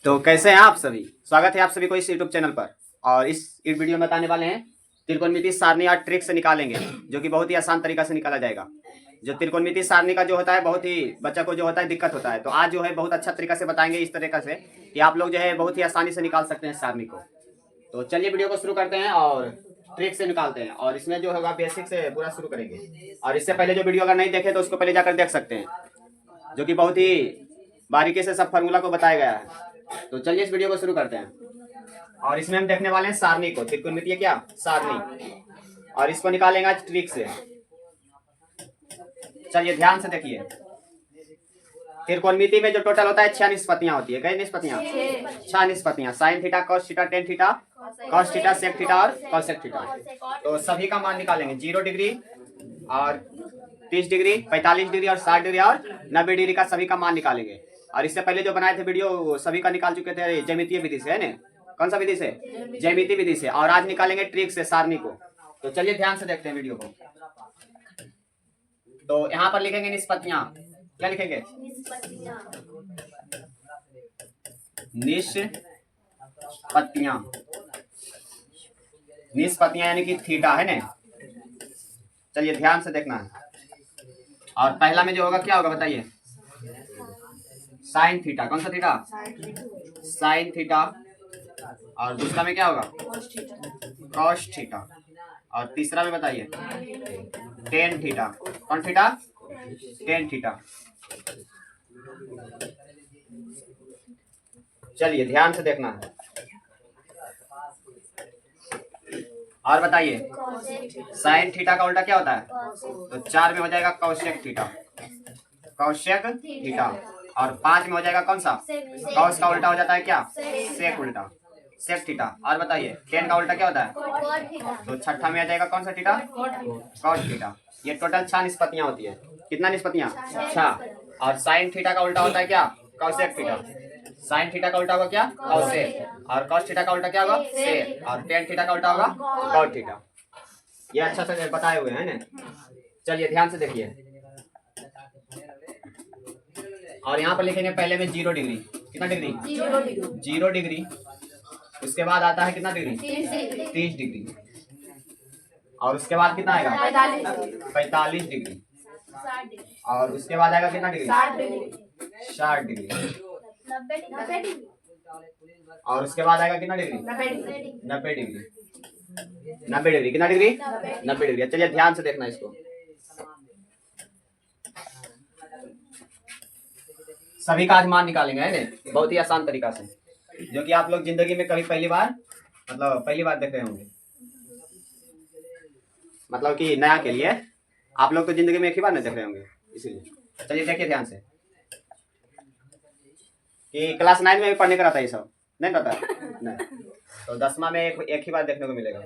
तो कैसे हैं आप सभी। स्वागत है आप सभी को इस यूट्यूब चैनल पर। और इस वीडियो में बताने वाले हैं त्रिकोणमिति सारणी और ट्रिक से निकालेंगे, जो कि बहुत ही आसान तरीका से निकाला जाएगा। जो त्रिकोणमिति सारणी का जो होता है बहुत ही बच्चा को जो होता है दिक्कत होता है, तो आज जो है बहुत अच्छा तरीका से बताएंगे इस तरीका से कि आप लोग जो है बहुत ही आसानी से निकाल सकते हैं सारणी को। तो चलिए वीडियो को शुरू करते हैं और ट्रिक से निकालते हैं। और इसमें जो होगा बेसिक से पूरा शुरू करेंगे। और इससे पहले जो वीडियो अगर नहीं देखे तो उसको पहले जाकर देख सकते हैं, जो कि बहुत ही बारीकी से सब फार्मूला को बताया गया है। तो चलिए इस वीडियो को शुरू करते हैं। और इसमें हम देखने वाले हैं सारणी को, त्रिकोणमितीय क्या सारणी, और इसको निकालेंगे आज ट्रिक से। चलिए ध्यान से देखिए। त्रिकोणमिति में जो टोटल होता है 6 निष्पत्तियां होती है। कई निष्पत्तियां? 6 निष्पत्तियां। Sine theta, cos theta, tan theta, cos theta, sec theta और कॉसेक थीटा। तो सभी का मान निकालेंगे। 0 डिग्री और 30 डिग्री, 45 डिग्री और 60 डिग्री और 90 डिग्री का सभी का मान निकालेंगे। और इससे पहले जो बनाए थे वीडियो सभी का निकाल चुके थे ज्यामितीय विधि से, है ना? कौन सा विधि से? ज्यामितीय विधि से। और आज निकालेंगे ट्रिक से सारणी को। तो चलिए ध्यान से देखते हैं वीडियो को। तो यहाँ पर लिखेंगे निष्पत्तियां। क्या लिखेंगे? निष्पत्तियां। निष्पत्तियां यानी कि थीटा, है ना? चलिए ध्यान से देखना है। और पहला में जो होगा क्या होगा बताइए? Sine theta. कौन सा थीटा? Sine theta. और दूसरा में क्या होगा? Cos theta. और तीसरा में बताइए? Tan theta. कौन थीटा? Tan theta. चलिए ध्यान से देखना है और बताइए। साइन थीटा का उल्टा क्या होता है? तो 4 में हो जाएगा कौशेक थीटा। Cosec theta. और 5 में हो जाएगा कौन सा? कॉस का उल्टा हो जाता है क्या? सेक उल्टा, सेक थीटा। और बताइए टेन का उल्टा क्या होता है? तो छठा में आ जाएगा कौन सा थीटा? Cot theta. ये टोटल 6 निष्पत्तियां होती है। कितना निष्पत्तियां? 6। और साइन थीटा का उल्टा होता है क्या? Cosec theta. साइन थीटा का उल्टा होगा क्या? कौशेक। और कॉस थीटा का उल्टा क्या होगा? सेक। और टेन थीटा का उल्टा होगा कॉट थीटा। ये अच्छा से बताए हुए हैं ना। चलिए ध्यान से देखिए। और यहाँ पर लिखेंगे पहले में 0 डिग्री। कितना डिग्री? 0 डिग्री। उसके बाद आता है कितना डिग्री? 30 डिग्री। और उसके बाद कितना आएगा? 45 डिग्री। और उसके बाद आएगा कितना डिग्री? 60 डिग्री। और उसके बाद आएगा कितना डिग्री? 90 डिग्री। 90 डिग्री। कितना डिग्री? 90 डिग्री। चलिए ध्यान से देखना इसको। सभी का आज मान निकालेंगे, है ना? बहुत ही आसान तरीका से, जो कि आप लोग जिंदगी में कभी पहली बार देख रहे होंगे। मतलब कि नया के लिए आप लोग तो जिंदगी में एक ही बार नहीं देख रहे होंगे, इसीलिए। चलिए देखिए ध्यान से कि क्लास 9 में भी पढ़ने का रहता है ये सब, नहीं पता? नहीं। तो 10वां में एक ही बार देखने को मिलेगा।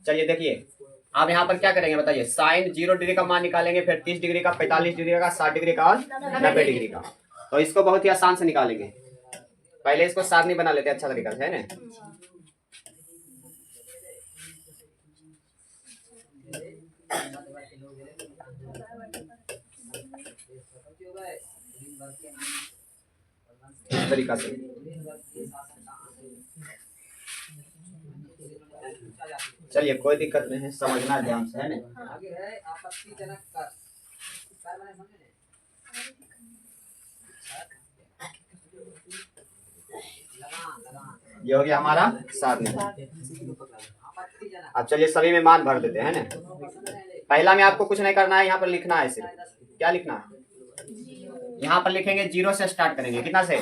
चलिए देखिए आप यहाँ पर क्या करेंगे बताइए। साइन 0 डिग्री का मान निकालेंगे, फिर 30 डिग्री का, 45 डिग्री का, 60 डिग्री का और 90 डिग्री का। तो इसको बहुत ही आसान से निकालेंगे। पहले इसको सारणी बना लेते हैं अच्छा तरीका से, है ना? इस तरीका से। चलिए कोई दिक्कत नहीं है, समझना ध्यान से, है ना? ये हो गया हमारा सारणी। अब चलिए सभी में मान भर देते हैं, है ना? पहला में आपको कुछ नहीं करना है, यहाँ पर लिखना है सिर्फ। क्या लिखना है? यहाँ पर लिखेंगे 0 से स्टार्ट करेंगे। कितना से?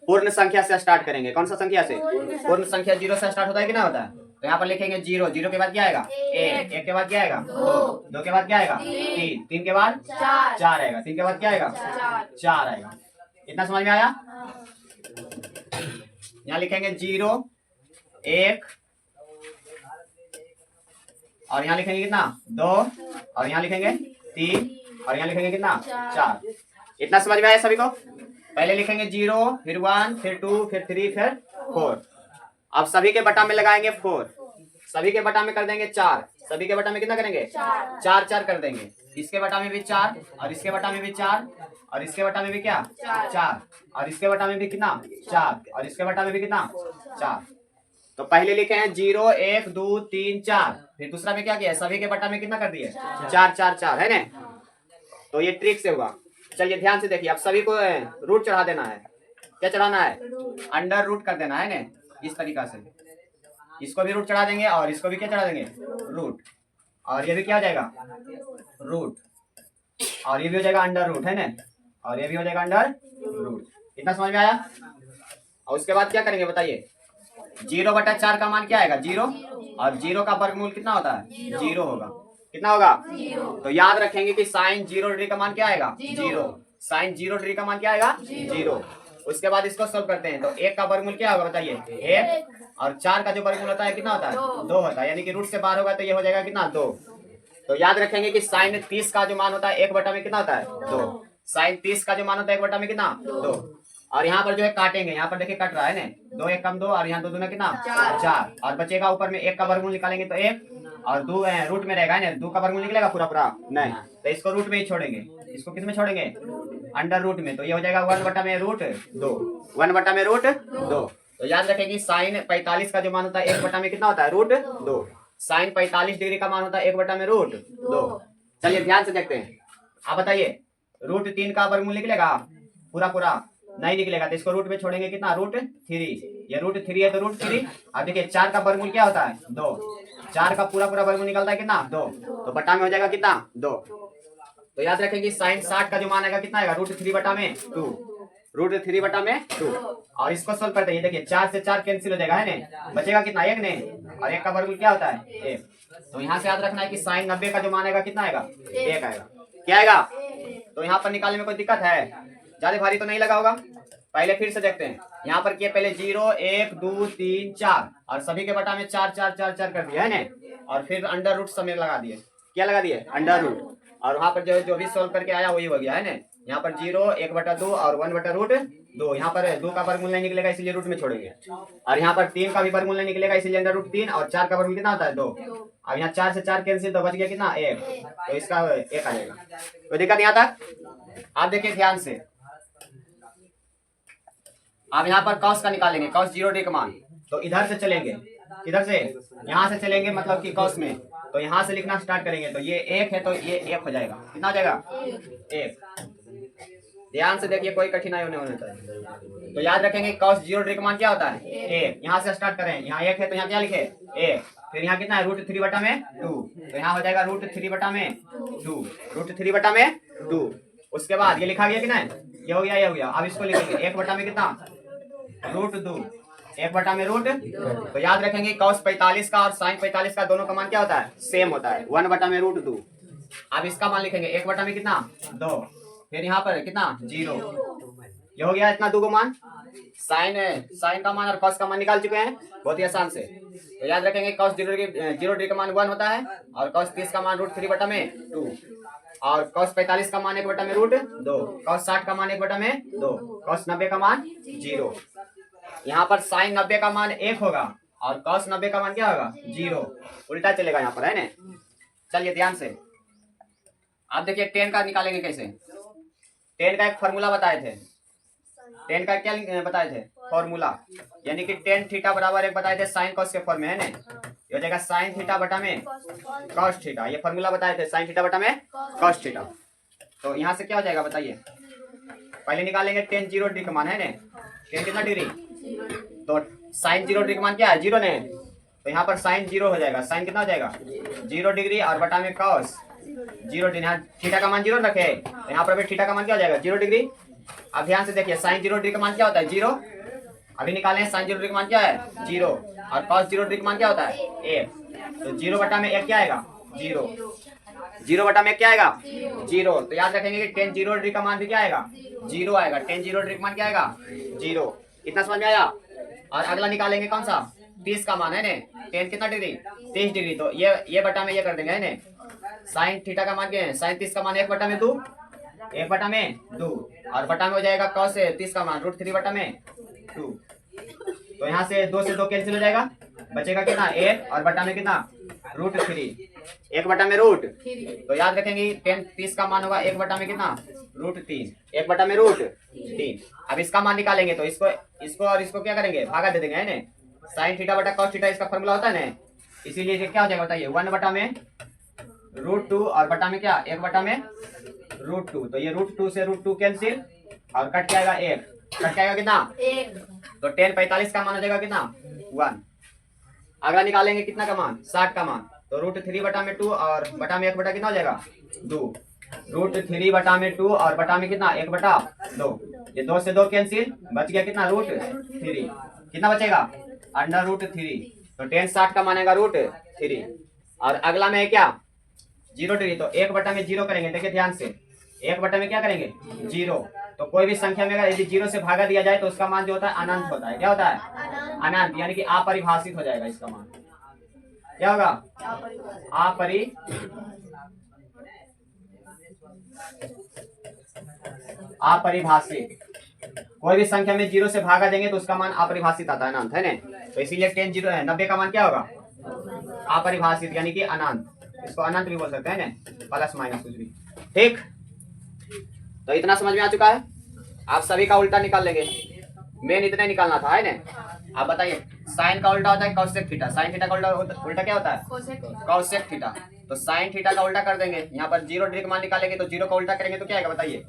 पूर्ण संख्या से स्टार्ट करेंगे। कौन सा संख्या से? पूर्ण संख्या 0 से स्टार्ट होता है कि ना होता है? तो यहाँ पर लिखेंगे 0। 0 के बाद क्या आएगा? 1। 1 के बाद क्या आएगा? 2। 2 के बाद क्या आएगा? 3। 3 के बाद 4 आएगा। 3 के बाद क्या आएगा? 4 आएगा। इतना समझ में आया? यहाँ लिखेंगे 0, 1 और यहाँ लिखेंगे कितना? 2 और यहाँ लिखेंगे 3 और यहाँ लिखेंगे कितना? 4। इतना समझ में आया सभी को? पहले लिखेंगे 0, फिर 1, फिर 2, फिर 3, फिर 4। अब सभी के बटा में लगाएंगे 4। सभी के बटा में कर देंगे 4। सभी के बटा में कितना करेंगे? 4 4 कर देंगे। इसके बटा में भी 4 और इसके बटा में भी 4 और इसके बटा में भी क्या 4 और इसके बटा में भी कितना 4 और इसके बटा में भी कितना 4। तो पहले लिखे हैं 0 1 2 3 4, फिर दूसरा में क्या किया सभी के बटा में कितना कर दिए 4 4 4 है ना। तो ये ट्रिक से हुआ। चलिए ध्यान से देखिए, अब सभी को रूट चढ़ा देना है। क्या चढ़ाना है अंडर रूट कर देना है ना, इस तरीका से इसको भी रूट चढ़ा देंगे और इसको भी क्या चढ़ा देंगे रूट, और ये भी क्या हो जाएगा रूट, और ये भी हो जाएगा अंडर रूट है ना, और ये भी हो जाएगा अंडर रूट। इतना समझ में आया। और उसके बाद क्या करेंगे बताइए, 0/4 का मान क्या आएगा 0, और 0 का वर्गमूल कितना होता है 0 होगा। कितना होगा 0। तो याद रखेंगे कि साइन 0 डिग्री का मान क्या आएगा 0, साइन 0 डिग्री का मान क्या आएगा 0। उसके बाद इसको सोल्व करते हैं, तो 1 का वर्गमूल क्या होगा बताइए 1, और 4 का जो वर्गमूल होता है कितना होता है 2 होता है, यानी कि रूट से बाहर होगा तो ये हो जाएगा कितना 2। तो याद रखेंगे कि साइन 30 का जो मान होता है 1/में कितना होता है 2, साइन 30 का जो मान होता है 1/में कितना 2। और यहाँ पर जो है काटेंगे, यहाँ पर देखिए कट रहा है ना, 2 1 कम 2 और यहाँ 2 दूना कितना 4, और बचेगा ऊपर में 1 का वर्गमूल निकालेंगे तो 1, और 2 रूट में रहेगा ना, 2 का वर्गमूल निकलेगा पूरा पूरा नहीं, तो इसको रूट में ही छोड़ेंगे, इसको किस में छोड़ेंगे अंडर रूट में, तो ये हो जाएगा 1/में रूट 2, 1/में रूट 2। तो याद रखेंगे साइन 45 का जो मान होता है 1/में कितना होता है रूट 2, साइन 45 डिग्री का मान होता है 1/में रूट 2। चलिए ध्यान से देखते हैं, आप बताइए रूट 3 का वर्गमूल निकलेगा पूरा पूरा नहीं निकलेगा, तो इसको रूट में छोड़ेंगे कितना रूट 3, ये रूट 3 है तो रूट 3। अब देखिए 4 का वर्गमूल क्या होता है 2, 4 का पूरा पूरा वर्गमूल निकलता है कितना 2, तो बटा में हो जाएगा कितना 2। तो याद रखेंगे साइन 60 का जो मान आएगा कितना आएगा रूट 3/2, रूट 3/2। और इसको सोल्व करते हैं, देखिए 4 से 4 कैंसिल हो जाएगा है ना, बचेगा कितना 1 ने, और 1 का वर्गमूल क्या होता है 1। तो यहाँ से याद रखना है कि साइन 90 का जो मान आएगा कितना आएगा 1 आएगा। क्या आएगा, तो यहाँ पर निकालने में कोई दिक्कत है, ज्यादा भारी तो नहीं लगा होगा। पहले फिर से देखते हैं, यहाँ पर किए पहले 0 1 2 3 4 और सभी के बटा में 4 4 4 4 कर दिया है ना, और फिर अंडर रूट समय लगा दिए, क्या लगा दिए अंडर रूट, और वहाँ पर जो भी सोल्व करके आया वही हो गया है ना। यहाँ पर 0 1/2 और 1/√2, यहाँ पर 2 का वर्गमूल नहीं निकलेगा इसलिए रूट में छोड़ेंगे, और यहाँ पर 3 का भी वर्गमूल नहीं निकलेगा इसलिए अंडर रूट 3, और 4 का वर्गमूल कितना होता है 2। अब यहाँ 4 से 4 कैंसिल तो बच गया कितना 1, तो इसका 1 आ जाएगा। कोई दिक्कत यहाँ तक। आप देखिए ध्यान से, अब यहाँ पर कॉस का निकालेंगे, कॉस 0 डिग्री का मान, तो इधर से चलेंगे, इधर से यहाँ से चलेंगे मतलब कि कॉस में, तो यहाँ से लिखना स्टार्ट करेंगे, तो ये 1 है तो ये 1 हो जाएगा, कितना हो जाएगा 1। ध्यान से देखिए कोई कठिनाई होने चाहिए। तो याद रखेंगे कॉस 0 डिग्री का मान क्या होता है 1, यहाँ से स्टार्ट करें, यहाँ 1 है तो यहाँ क्या लिखे 1, फिर यहाँ कितना है रूट 3/2, तो यहाँ हो जाएगा रूट 3/2, रूट 3/2। उसके बाद ये लिखा गया कि नहीं, ये हो गया ये हो गया। अब इसको लिखेंगे 1/में कितना रूट 2, 1/में रूट। तो याद रखेंगे कॉस 45 का और साइन 45 का दोनों का मान क्या होता है सेम होता है 1/में रूट 2। अब इसका मान लिखेंगे 1/में कितना 2, फिर यहाँ पर कितना 0, ये हो गया इतना 2 को मान। साइन का मान और कॉस का मान निकाल चुके हैं बहुत ही आसान से। तो याद रखेंगे कॉस 0 डिग्री का मान 1 होता है, और कॉस 30 का मान रूट 3/2, और कॉस 45 का मान 1/में रूट 2, कॉस 60 का मान 1/में 2, कॉस 90 का मान 0। यहाँ पर साइन 90 का मान 1 होगा और कॉस 90 का मान क्या होगा 0, उल्टा चलेगा यहाँ पर है ना। चलिए ध्यान से आप देखिए 10 का निकालेंगे कैसे। 10 का एक फॉर्मूला बताए थे, 10 का क्या बताए थे फॉर्मूला, यानी कि tan थीटा बराबर 1 बताए थे साइन कॉस के फॉर्म में है ना, ये हो जाएगा साइन थीटा बटा में कॉस थीटा, ये फॉर्मूला बताए थे साइन थीटा बटा में कॉस थीटा। तो यहाँ से क्या हो जाएगा बताइए, पहले निकालेंगे tan 0 डिग्री का मान है ना, tan कितना डिग्री, तो साइन 0 डिग्री का मान क्या है 0 ने, तो यहाँ पर साइन 0 हो जाएगा, साइन कितना हो जाएगा 0 डिग्री और बटा में कॉस 0 डिग्री, यहाँ थीटा का मान 0 रखे, तो यहाँ पर भी थीटा का मान क्या हो जाएगा 0 डिग्री। अब ध्यान से देखिए साइन 0 डिग्री का मान क्या होता है 0, अभी निकाले हैं साइन 0 डिग्री का मान क्या है 0, और कॉस 0 डिग्री का मान क्या होता है 1, तो 0/1 क्या आएगा 0, 0/1 क्या आएगा 0। तो याद रखेंगे कि tan 0 डिग्री का मान भी क्या आएगा 0 आएगा, tan 0 डिग्री का मान क्या आएगा 0। इतना समझ में आया। और अगला निकालेंगे कौन सा 30 का मान है ना, tan कितना डिग्री 30 डिग्री, तो ये बटा में ये कर देंगे है ना, साइन थीटा का मान क्या है साइन 30 का मान 1/2, 1/2, और बटा में हो जाएगा कॉस 30 का मान रूट 3/2। तो यहाँ से 2 से 2 कैंसिल हो जाएगा, बचेगा कितना 1, और बटा में कितना रूट 3, 1 बटा में रूट, तो याद रखेंगे 10 30 का मान होगा 1 बटा में कितना, √3, 1 बटा में √3। अब इसका मान निकालेंगे तो इसको और इसको क्या करेंगे, भागा दे देंगे, है ना। साइन थीटा बटा कॉस थीटा इसका फॉर्मूला होता है ना, इसीलिए ये क्या हो जाएगा बताइए, 1 बटा में √2 और बटा में क्या 1 बटा में √2, तो ये √2 से √2 कैंसिल और कट जाएगा 1, कट जाएगा कितना 1, तो 10 45 का मान हो जाएगा कितना 1। अगला निकालेंगे कितना का मान, 60 का मान, तो √3 बटा में 2 और बटा में 1 बटा कितना हो जाएगा 2, √3 बटा में 2 और बटा में कितना 1 बटा 2, ये 2 से 2 कैंसिल, बच गया कितना √3, कितना बचेगा √3, तो 10 60 का मानेगा √3। और अगला में है क्या 0 तो 1 बटा में 0 करेंगे, देखिए ध्यान से 1 बटा में क्या करेंगे 0, तो कोई भी संख्या में अगर यदि 0 से भागा दिया जाए तो उसका मान जो होता है अनंत होता है, क्या होता है अनंत, यानी कि अपरिभाषित हो जाएगा इसका मान, क्या होगा अपरिभाषित। कोई भी संख्या में 0 से भागा देंगे तो उसका मान अपरिभाषित आता है, अनंत, है ना। तो इसीलिए 10 0 है, 90 का मान क्या होगा अपरिभाषित यानी कि अनंत, इसको अनंत भी बोल सकते हैं ना, प्लस माइनस कुछ भी, ठीक। तो इतना समझ में आ चुका है, आप सभी का उल्टा निकाल लेंगे, मेन इतना ही निकालना था, है ना। आप बताइए साइन का उल्टा होता है कॉसेक थीटा, साइन थीटा का उल्टा क्या होता है कॉसेक थीटा, तो साइन थीटा का उल्टा कर देंगे, यहाँ पर 0 डिग्री का मान निकालेंगे तो 0 का उल्टा करेंगे तो क्या आएगा बताइए,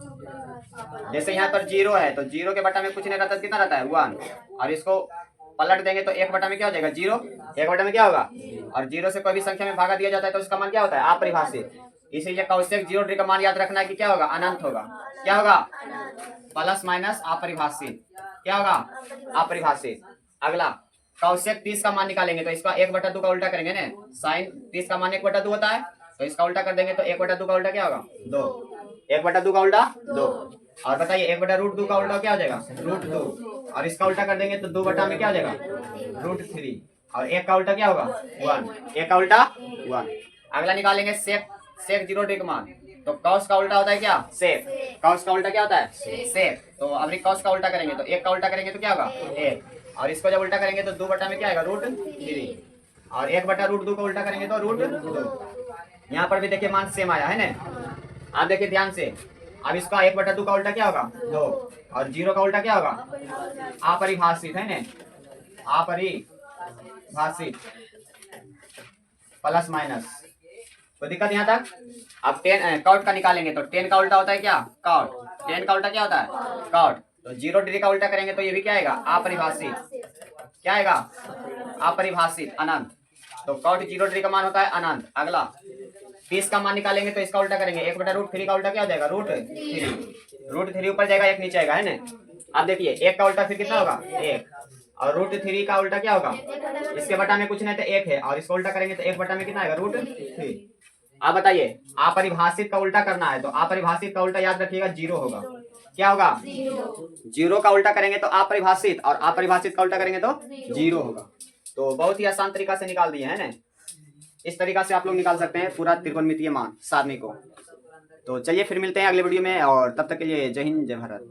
जैसे यहाँ पर 0 है तो 0 के बटा में कुछ नहीं रहता, कितना रहता है 1, और इसको पलट देंगे तो 1 बटा में क्या हो जाएगा 0, 1 बटा में क्या होगा, और 0 से कोई भी संख्या में भागा दिया जाता है तो उसका मान क्या होता है अपरिभाषित, इसीलिए कॉसेक 0 डिग्री का मान याद रखना है कि क्या होगा अनंत होगा, क्या होगा प्लस माइनस अपरिभाषित, क्या होगा अपरिभाषित। अगला कॉसेक 30 का मान निकालेंगे तो इसका 1 बटा 2 का उल्टा करेंगे ना, साइन 30 का मान 1 बटा 2 होता है, तो इसका उल्टा कर देंगे तो 1 बटा 2 का उल्टा क्या होगा 2, 1 बटा 2 का उल्टा 2, और बताइए 1 बटा √2 का उल्टा क्या हो जाएगा √2, और इसका उल्टा कर देंगे तो 2 बटा में क्या हो जाएगा √3, और 1 का उल्टा क्या होगा 1, 1 का उल्टा 1। अगला निकालेंगे सेक 0 डिग्री का मान, तो कॉस का उल्टा होता है क्या सेक, कॉस का उल्टा क्या होता है सेक, तो अभी कॉस का उल्टा करेंगे तो 1 का उल्टा करेंगे तो क्या होगा 1, और इसको जब उल्टा करेंगे तो 2 बटा में क्या आएगा √3, और 1 बटा √2 को उल्टा करेंगे तो √2। यहाँ पर भी देखिए मान सेम आया है ना, आप देखिए ध्यान से, अब इसका 1 बटा 2 का उल्टा क्या होगा 2, और 0 का उल्टा क्या होगा अपरिभाषित, है ना अपरिभाषित प्लस माइनस, कोई दिक्कत यहाँ तक। अब 10 कॉट का निकालेंगे तो 10 का उल्टा होता है क्या कॉट, 10 का उल्टा क्या होता है कॉट, तो 0 डिग्री का उल्टा करेंगे तो ये भी क्या आएगा अपरिभाषित, क्या आएगा अपरिभाषित अनंत, तो कॉट 0 डिग्री का मान होता है अनंत। अगला 30 का मान निकालेंगे तो इसका उल्टा करेंगे, 1 बटा √3 का उल्टा क्या हो जाएगा √3 ऊपर जाएगा 1 नीचे आएगा, है ना। अब देखिए 1 का उल्टा फिर कितना होगा 1, और √3 का उल्टा क्या होगा, इसके बटा में कुछ नहीं तो 1 है, और इसको उल्टा करेंगे तो 1 बटा में कितना आएगा √3। आप बताइए अपरिभाषित का उल्टा करना है तो अपरिभाषित का उल्टा याद रखिएगा 0 होगा, क्या होगा 0 का उल्टा करेंगे तो अपरिभाषित, और अपरिभाषित का उल्टा करेंगे तो 0 होगा। तो बहुत ही आसान तरीका से निकाल दिए, है ना। इस तरीका से आप लोग निकाल सकते हैं पूरा त्रिकोणमितीय मान सारणी को। तो चलिए फिर मिलते हैं अगले वीडियो में, और तब तक के लिए जय हिंद जय भारत।